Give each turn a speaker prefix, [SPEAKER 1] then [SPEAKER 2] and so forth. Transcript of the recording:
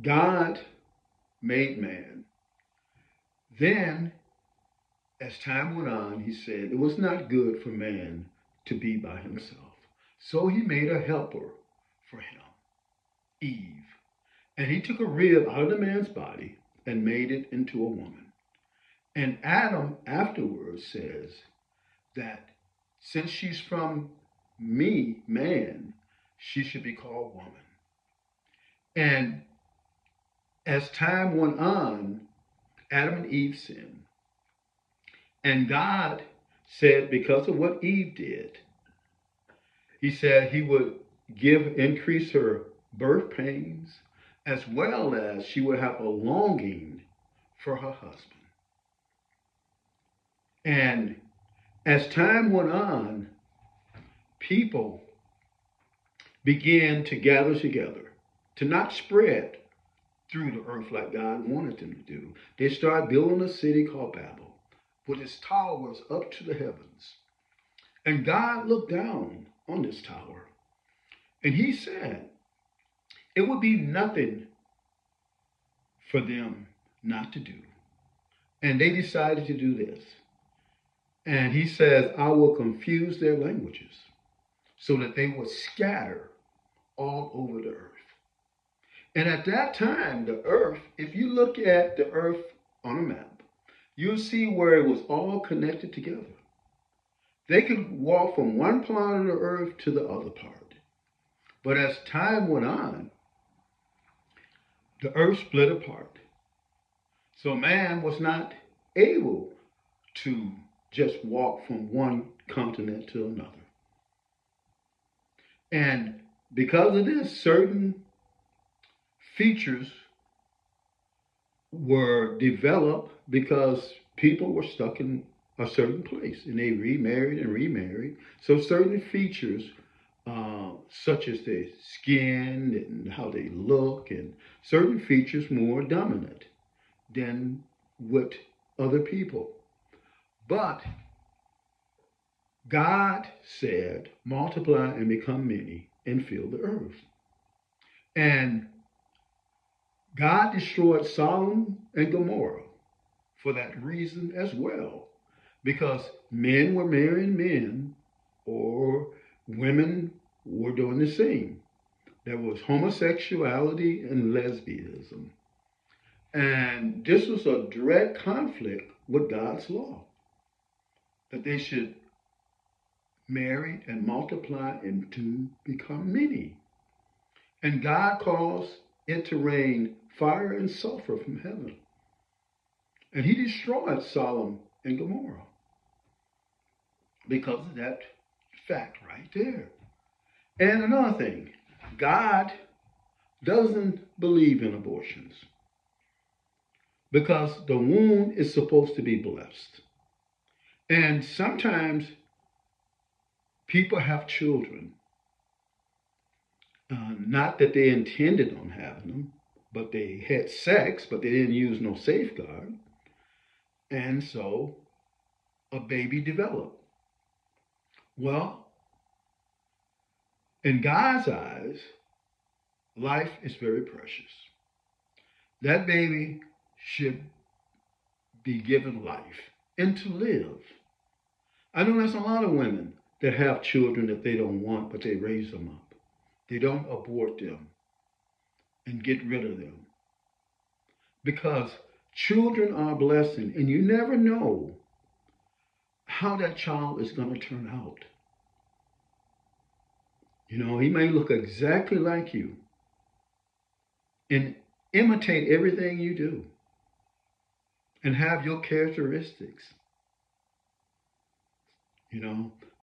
[SPEAKER 1] God made man. Then, as time went on, he said it was not good for man to be by himself. So he made a helper for him, Eve. And he took a rib out of the man's body and made it into a woman. And Adam afterwards says that since she's from me, man, she should be called woman. And as time went on, Adam and Eve sinned. And God said, because of what Eve did, he said he would increase her birth pains, as well as she would have a longing for her husband. And as time went on, people began to gather together to not spread through the earth like God wanted them to do. They started building a city called Babel with its towers up to the heavens. And God looked down on this tower and he said, it would be nothing for them not to do. And they decided to do this. And he says, I will confuse their languages so that they will scatter all over the earth. And at that time, the earth, if you look at the earth on a map, you'll see where it was all connected together. They could walk from one part of the earth to the other part. But as time went on, the earth split apart. So man was not able to just walk from one continent to another. And because of this, certain features were developed because people were stuck in a certain place and they remarried and remarried. So certain features, such as their skin and how they look, and certain features more dominant than with other people. But God said, multiply and become many and fill the earth. And God destroyed Sodom and Gomorrah for that reason as well, because men were marrying men or women were doing the same. There was homosexuality and lesbianism. And this was a direct conflict with God's law, that they should marry and multiply and to become many. And God caused it to rain fire and sulfur from heaven. And he destroyed Sodom and Gomorrah because of that fact right there. And another thing, God doesn't believe in abortions because the womb is supposed to be blessed. And sometimes people have children, not that they intended on having them, but they had sex, but they didn't use no safeguard. And so a baby developed. Well, in God's eyes, life is very precious. That baby should be given life and to live. I know there's a lot of women that have children that they don't want, but they raise them up. They don't abort them and get rid of them. Because children are a blessing, and you never know how that child is going to turn out. You know, he may look exactly like you and imitate everything you do and have your characteristics. You know,